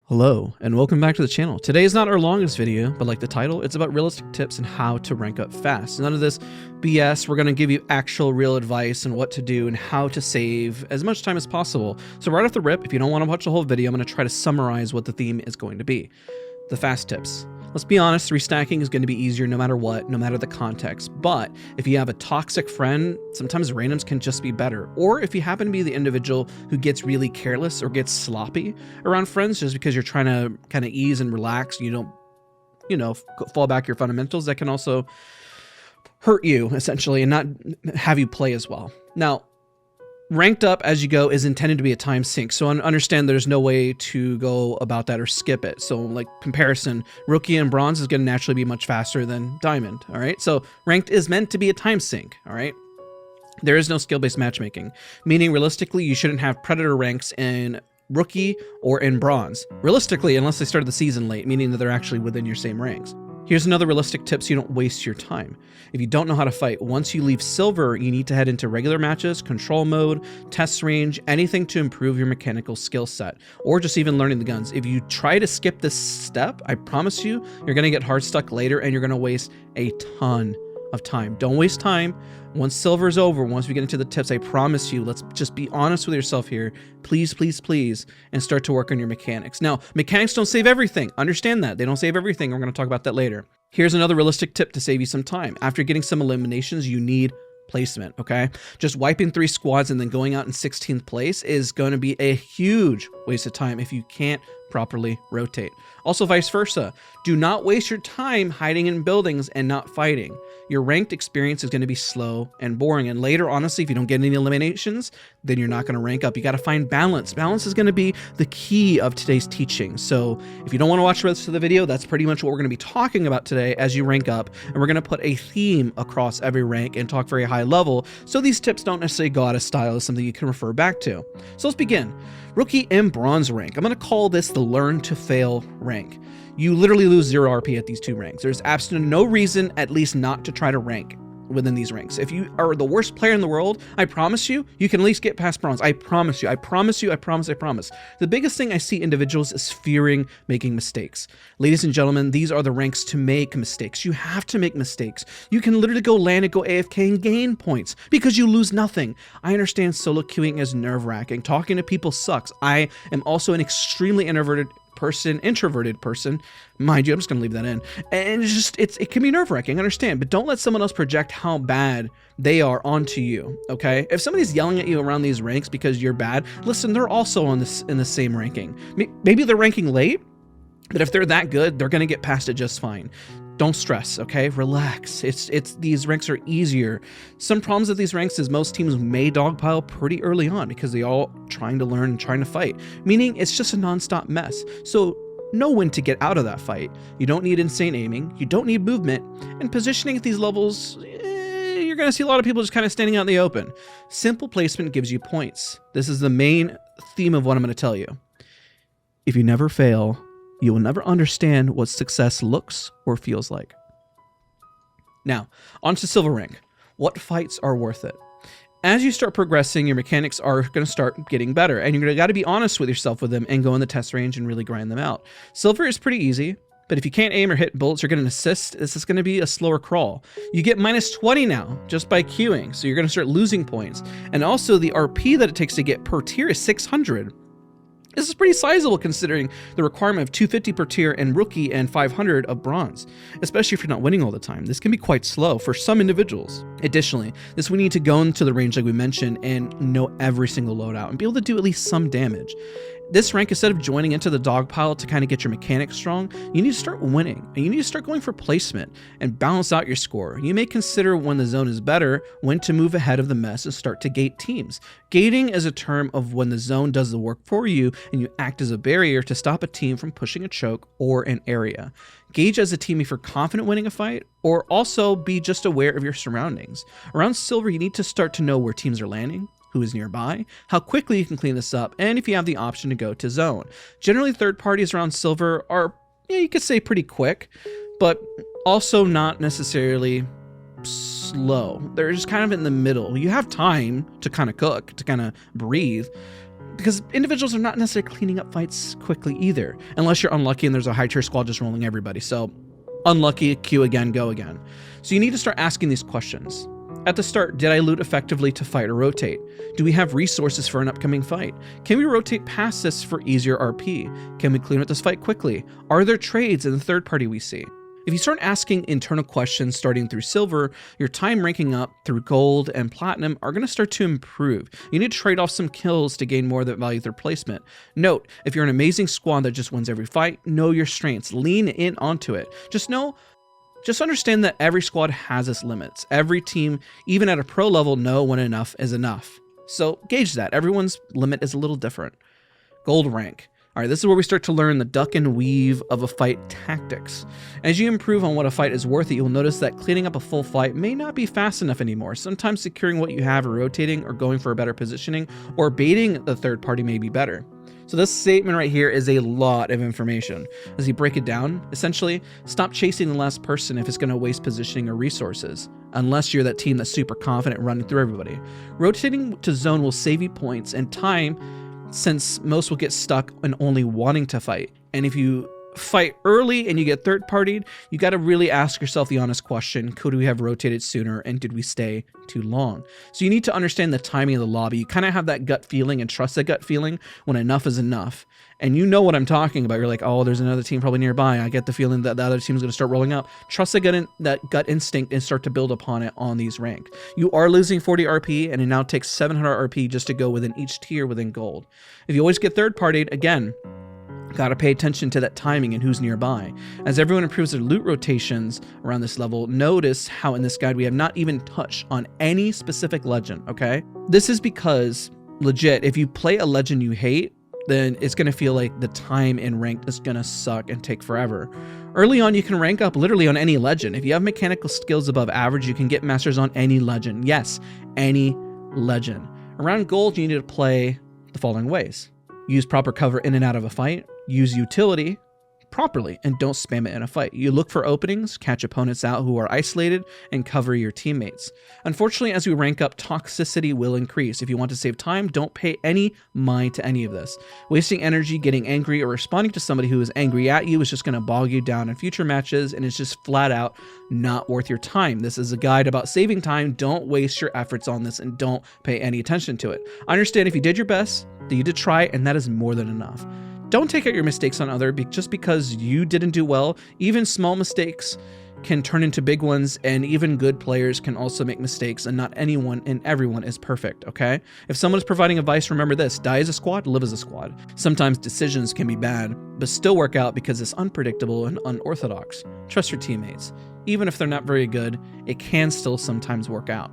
Hello, and welcome back to the channel. Today is not our longest video, but like the title, it's about realistic tips and how to rank up fast. None of this BS. We're going to give you actual real advice on what to do and how to save as much time as possible. So right off the rip, if you don't want to watch the whole video, I'm going to try to summarize what the theme is going to be. The fast tips. Let's be honest, restacking is going to be easier no matter what, no matter the context. But if you have a toxic friend, sometimes randoms can just be better. Or if you happen to be the individual who gets really careless or gets sloppy around friends just because you're trying to kind of ease and relax, you don't, fall back your fundamentals, that can also hurt you essentially and not have you play as well. Now, ranked up as you go is intended to be a time sink, so understand there's no way to go about that or skip it. So like comparison, rookie and bronze is going to naturally be much faster than diamond. All right, so ranked is meant to be a time sink. All right, there is no skill-based matchmaking, meaning realistically you shouldn't have predator ranks in rookie or in bronze realistically, unless they started the season late, meaning that they're actually within your same ranks. Here's another realistic tip so you don't waste your time. If you don't know how to fight, once you leave silver, you need to head into regular matches, control mode, test range, anything to improve your mechanical skill set, or just even learning the guns. If you try to skip this step, I promise you, you're gonna get hard stuck later and you're gonna waste a ton of time. Don't waste time. Once silver is over, once we get into the tips, I promise you, let's just be honest with yourself here. Please, please, please, and start to work on your mechanics. Now, mechanics don't save everything. Understand that. They don't save everything. We're going to talk about that later. Here's another realistic tip to save you some time. After getting some eliminations, you need placement, okay? Just wiping 3 squads and then going out in 16th place is going to be a huge waste of time if you can't properly rotate. Also vice versa. Do not waste your time hiding in buildings and not fighting. Your ranked experience is going to be slow and boring, and later, honestly, if you don't get any eliminations, then you're not going to rank up. You got to find balance. Balance is going to be the key of today's teaching. So if you don't want to watch the rest of the video, that's pretty much what we're going to be talking about today as you rank up, and we're going to put a theme across every rank and talk very high level, so these tips don't necessarily go out of style. It's something you can refer back to. So let's begin. Rookie and bronze rank. I'm going to call this the learn to fail rank. You literally lose 0 RP at these 2 ranks. There's absolutely no reason, at least, not to try to rank within these ranks. If you are the worst player in the world, I promise you, you can at least get past bronze. I promise you, I promise you, I promise, I promise. The biggest thing I see individuals is fearing making mistakes. Ladies and gentlemen, these are the ranks to make mistakes. You have to make mistakes. You can literally go land and go AFK and gain points because you lose nothing. I understand solo queuing is nerve-wracking. Talking to people sucks. I am also an extremely introverted person, mind you. I'm just gonna leave that in, and it can be nerve-wracking, I understand, but don't let someone else project how bad they are onto you. Okay, if somebody's yelling at you around these ranks because you're bad, listen, they're also in the same ranking. Maybe they're ranking late, but if they're that good, they're gonna get past it just fine. Don't stress, okay? Relax. These ranks are easier. Some problems with these ranks is most teams may dogpile pretty early on because they all trying to learn and trying to fight, meaning it's just a non-stop mess. So know when to get out of that fight. You don't need insane aiming, you don't need movement, and positioning at these levels, you're gonna see a lot of people just kind of standing out in the open. Simple placement gives you points. This is the main theme of what I'm gonna tell you. If you never fail, you will never understand what success looks or feels like. Now, on to silver rank. What fights are worth it? As you start progressing, your mechanics are going to start getting better, and you're going to got to be honest with yourself with them and go in the test range and really grind them out. Silver is pretty easy, but if you can't aim or hit bullets or get an assist, this is going to be a slower crawl. You get -20 now just by queuing, so you're going to start losing points. And also the RP that it takes to get per tier is 600. This is pretty sizable considering the requirement of 250 per tier in rookie and 500 of bronze, especially if you're not winning all the time. This can be quite slow for some individuals. Additionally, we need to go into the range like we mentioned and know every single loadout and be able to do at least some damage. This rank, instead of joining into the dog pile to kind of get your mechanics strong, you need to start winning, and you need to start going for placement and balance out your score. You may consider when the zone is better, when to move ahead of the mess and start to gate teams. Gating is a term of when the zone does the work for you and you act as a barrier to stop a team from pushing a choke or an area. Gauge as a team if you're confident winning a fight, or also be just aware of your surroundings. Around silver, you need to start to know where teams are landing, who is nearby, how quickly you can clean this up, and if you have the option to go to zone. Generally, third parties around silver are, you could say pretty quick, but also not necessarily slow. They're just kind of in the middle. You have time to kind of cook, to kind of breathe, because individuals are not necessarily cleaning up fights quickly either, unless you're unlucky and there's a high tier squad just rolling everybody. So unlucky, queue again, go again. So you need to start asking these questions. At the start, did I loot effectively to fight or rotate? Do we have resources for an upcoming fight? Can we rotate past this for easier RP? Can we clean up this fight quickly? Are there trades in the third party we see? If you start asking internal questions starting through silver, your time ranking up through gold and platinum are going to start to improve. You need to trade off some kills to gain more of that value through placement. Note, if you're an amazing squad that just wins every fight, know your strengths, lean in onto it. Just understand that every squad has its limits. Every team, even at a pro level, know when enough is enough. So gauge that. Everyone's limit is a little different. Gold rank. All right, this is where we start to learn the duck and weave of a fight tactics. As you improve on what a fight is worth, you'll notice that cleaning up a full fight may not be fast enough anymore. Sometimes securing what you have or rotating or going for a better positioning or baiting the third party may be better. So this statement right here is a lot of information. As you break it down, essentially, stop chasing the last person if it's going to waste positioning or resources, unless you're that team that's super confident running through everybody. Rotating to zone will save you points and time, since most will get stuck in only wanting to fight. And if you fight early and you get third partied, you got to really ask yourself the honest question, could we have rotated sooner and did we stay too long? So you need to understand the timing of the lobby. You kind of have that gut feeling and trust that gut feeling when enough is enough. And you know what I'm talking about. You're like, oh, there's another team probably nearby. I get the feeling that the other team is going to start rolling up. Trust that gut instinct and start to build upon it on these rank. You are losing 40 RP, and it now takes 700 RP just to go within each tier within gold. If you always get third partied, again, gotta pay attention to that timing and who's nearby. As everyone improves their loot rotations around this level, notice how in this guide we have not even touched on any specific legend, okay? This is because, legit, if you play a legend you hate, then it's going to feel like the time in ranked is going to suck and take forever. Early on, you can rank up literally on any legend. If you have mechanical skills above average, you can get masters on any legend. Yes, any legend. Around gold, you need to play the following ways. Use proper cover in and out of a fight. Use utility properly and don't spam it in a fight. You look for openings, catch opponents out who are isolated, and cover your teammates. Unfortunately, as we rank up, toxicity will increase. If you want to save time, don't pay any mind to any of this. Wasting energy, getting angry, or responding to somebody who is angry at you is just going to bog you down in future matches, and it's just flat out not worth your time. This is a guide about saving time. Don't waste your efforts on this and don't pay any attention to it. I understand if you did your best, that you did try, and that is more than enough. Don't take out your mistakes on others just because you didn't do well. Even small mistakes can turn into big ones, and even good players can also make mistakes, and not anyone and everyone is perfect, okay? If someone is providing advice, remember this: die as a squad, live as a squad. Sometimes decisions can be bad, but still work out because it's unpredictable and unorthodox. Trust your teammates. Even if they're not very good, it can still sometimes work out.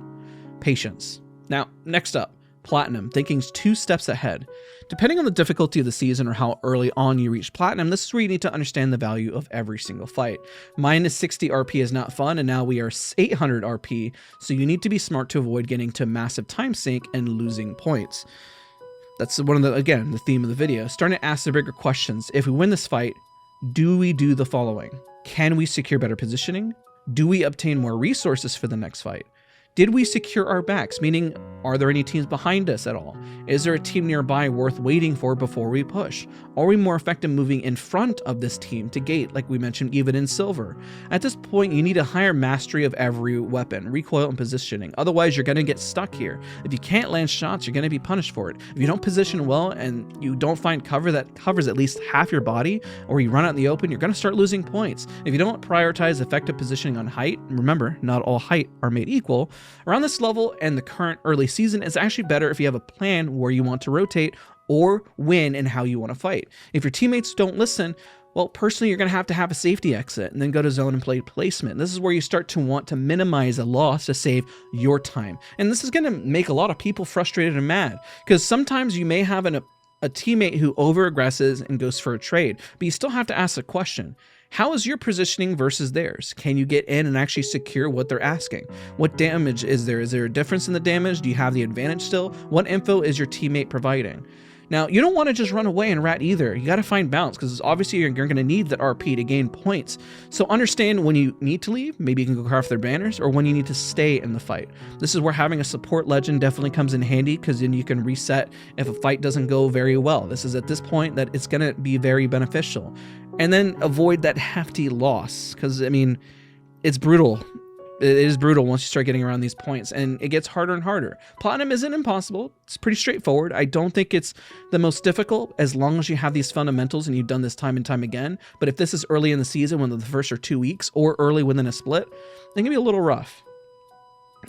Patience. Now, next up, Platinum, thinking 2 steps ahead. Depending on the difficulty of the season or how early on you reach Platinum, this is where you need to understand the value of every single fight. Minus 60 RP is not fun, and now we are 800 RP, so you need to be smart to avoid getting to massive time sink and losing points. That's one of the, again, the theme of the video. Starting to ask the bigger questions. If we win this fight, do we do the following? Can we secure better positioning? Do we obtain more resources for the next fight? Did we secure our backs? Meaning, are there any teams behind us at all? Is there a team nearby worth waiting for before we push? Are we more effective moving in front of this team to gate, like we mentioned, even in silver? At this point, you need a higher mastery of every weapon, recoil, and positioning. Otherwise, you're going to get stuck here. If you can't land shots, you're going to be punished for it. If you don't position well and you don't find cover that covers at least half your body, or you run out in the open, you're going to start losing points. If you don't prioritize effective positioning on height, remember, not all height are made equal. Around this level and the current early season, it's actually better if you have a plan where you want to rotate or win and how you want to fight. If your teammates don't listen, well, personally, you're going to have a safety exit and then go to zone and play placement. This is where you start to want to minimize a loss to save your time. And this is going to make a lot of people frustrated and mad, because sometimes you may have a teammate who over-aggresses and goes for a trade, but you still have to ask the question: how is your positioning versus theirs? Can you get in and actually secure what they're asking? What damage is there? Is there a difference in the damage? Do you have the advantage still? What info is your teammate providing? Now, you don't want to just run away and rat either. You got to find balance, because obviously you're going to need that RP to gain points. So understand when you need to leave, maybe you can go craft their banners, or when you need to stay in the fight. This is where having a support legend definitely comes in handy, because then you can reset if a fight doesn't go very well. This is at this point that it's going to be very beneficial. And then avoid that hefty loss, because, I mean, it's brutal. It is brutal once you start getting around these points, and it gets harder and harder. Platinum isn't impossible. It's pretty straightforward. I don't think it's the most difficult as long as you have these fundamentals and you've done this time and time again. But if this is early in the season, one of the first or 2 weeks, or early within a split, it can be a little rough.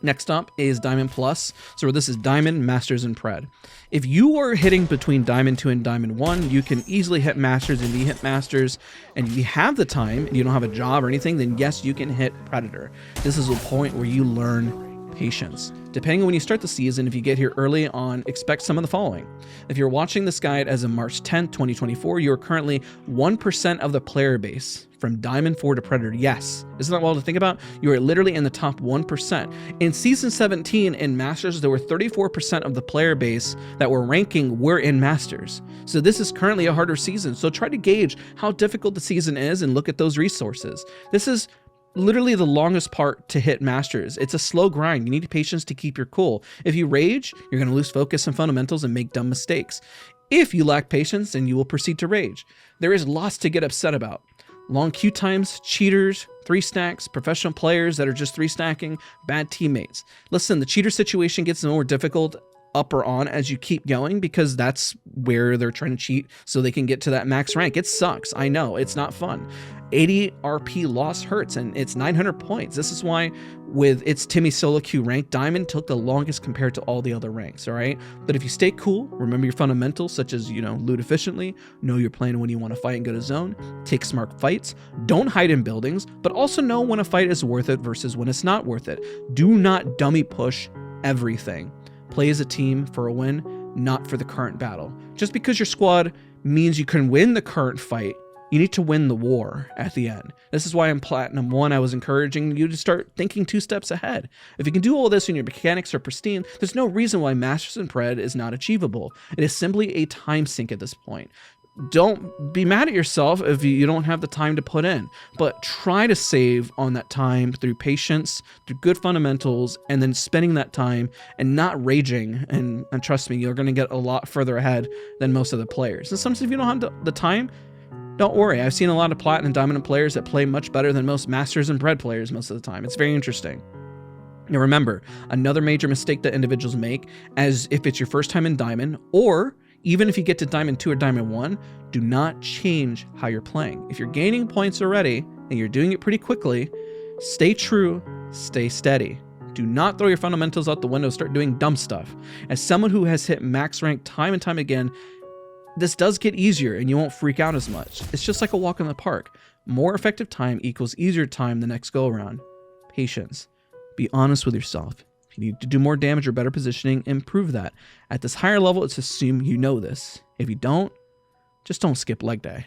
Next up is Diamond Plus. So this is Diamond, Masters, and Pred. If you are hitting between Diamond 2 and Diamond 1, you can easily hit Masters and hit Masters. And if you have the time and you don't have a job or anything, then yes, you can hit Predator. This is a point where you learn patience. Depending on when you start the season, if you get here early on, expect some of the following. If you're watching this guide as of March 10th, 2024, you are currently 1% of the player base from Diamond 4 to Predator. Yes, isn't that wild to think about? You are literally in the top 1%. In Season 17 in Masters, there were 34% of the player base that were ranking were in Masters. So this is currently a harder season. So try to gauge how difficult the season is and look at those resources. This is literally the longest part to hit Masters. It's a slow grind. You need patience to keep your cool. If you rage, you're going to lose focus on fundamentals and make dumb mistakes. If you lack patience, then you will proceed to rage. There is lots to get upset about. Long queue times, cheaters, 3 stacks, professional players that are just 3 stacking, bad teammates. Listen, the cheater situation gets more difficult up or on as you keep going, because that's where they're trying to cheat so they can get to that max rank. It sucks. I know it's not fun. 80 RP loss hurts, and it's 900 points. This is why with its Timmy solo queue rank, Diamond took the longest compared to all the other ranks, all right? But if you stay cool, remember your fundamentals, such as, loot efficiently, know your plan when you want to fight and go to zone, take smart fights, don't hide in buildings, but also know when a fight is worth it versus when it's not worth it. Do not dummy push everything. Play as a team for a win, not for the current battle. Just because your squad means you can win the current fight, you need to win the war at the end. This is why in Platinum 1, I was encouraging you to start thinking 2 steps ahead. If you can do all this and your mechanics are pristine, there's no reason why Masters and Pred is not achievable. It is simply a time sink at this point. Don't be mad at yourself if you don't have the time to put in, but try to save on that time through patience, through good fundamentals, and then spending that time and not raging. And trust me, you're going to get a lot further ahead than most of the players. And sometimes if you don't have the time, don't worry. I've seen a lot of Platinum and Diamond players that play much better than most Masters and Pred players most of the time. It's very interesting. Now remember, another major mistake that individuals make, as if it's your first time in Diamond, or even if you get to Diamond 2 or Diamond 1, do not change how you're playing. If you're gaining points already, and you're doing it pretty quickly, stay true, stay steady. Do not throw your fundamentals out the window, start doing dumb stuff. As someone who has hit max rank time and time again, this does get easier and you won't freak out as much. It's just like a walk in the park. More effective time equals easier time the next go around. Patience. Be honest with yourself. If you need to do more damage or better positioning, improve that. At this higher level, it's assumed you know this. If you don't, just don't skip leg day.